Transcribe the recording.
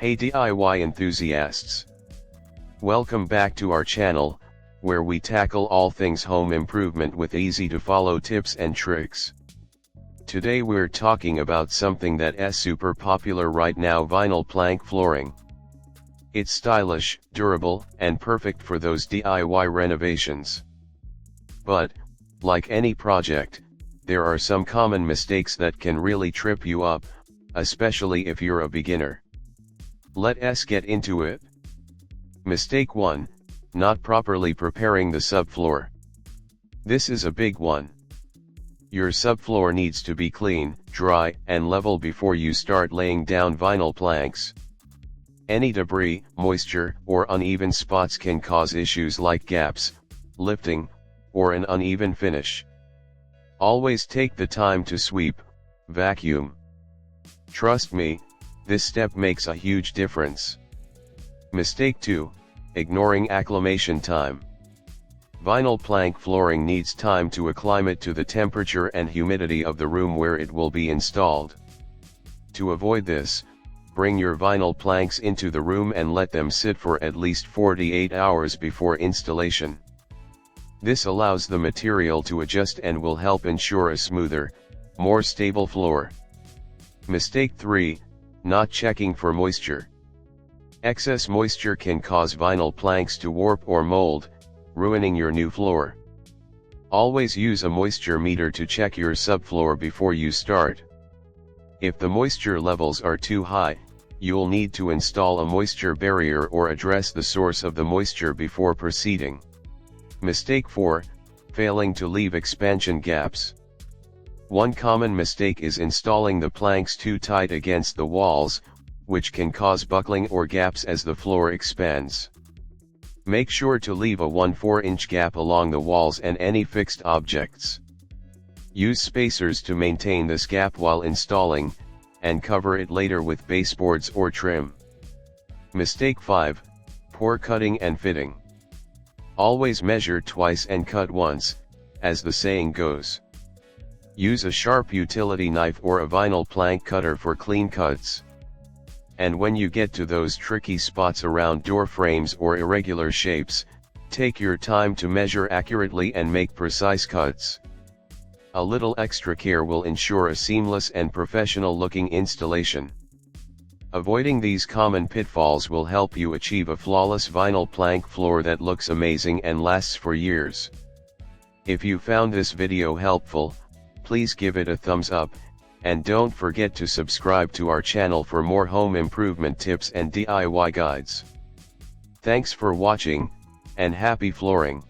Hey DIY enthusiasts! Welcome back to our channel, where we tackle all things home improvement with easy to follow tips and tricks. Today we're talking about something that's super popular right now: vinyl plank flooring. It's stylish, durable, and perfect for those DIY renovations. But, like any project, there are some common mistakes that can really trip you up, especially if you're a beginner. Let's get into it. Mistake 1, not properly preparing the subfloor. This is a big one. Your subfloor needs to be clean, dry, and level before you start laying down vinyl planks. Any debris, moisture, or uneven spots can cause issues like gaps, lifting, or an uneven finish. Always take the time to sweep, vacuum. Trust me, this step makes a huge difference. Mistake 2, ignoring acclimation time. Vinyl plank flooring needs time to acclimate to the temperature and humidity of the room where it will be installed. To avoid this, bring your vinyl planks into the room and let them sit for at least 48 hours before installation. This allows the material to adjust and will help ensure a smoother, more stable floor. Mistake 3, not checking for moisture. Excess moisture can cause vinyl planks to warp or mold, ruining your new floor. Always use a moisture meter to check your subfloor before you start. If the moisture levels are too high, you'll need to install a moisture barrier or address the source of the moisture before proceeding. Mistake 4, failing to leave expansion gaps. One common mistake is installing the planks too tight against the walls, which can cause buckling or gaps as the floor expands. Make sure to leave a 1/4-inch gap along the walls and any fixed objects. Use spacers to maintain this gap while installing, and cover it later with baseboards or trim. Mistake 5, poor cutting and fitting. Always measure twice and cut once, as the saying goes. Use a sharp utility knife or a vinyl plank cutter for clean cuts. And when you get to those tricky spots around door frames or irregular shapes, take your time to measure accurately and make precise cuts. A little extra care will ensure a seamless and professional-looking installation. Avoiding these common pitfalls will help you achieve a flawless vinyl plank floor that looks amazing and lasts for years. If you found this video helpful, please give it a thumbs up, and don't forget to subscribe to our channel for more home improvement tips and DIY guides. Thanks for watching, and happy flooring!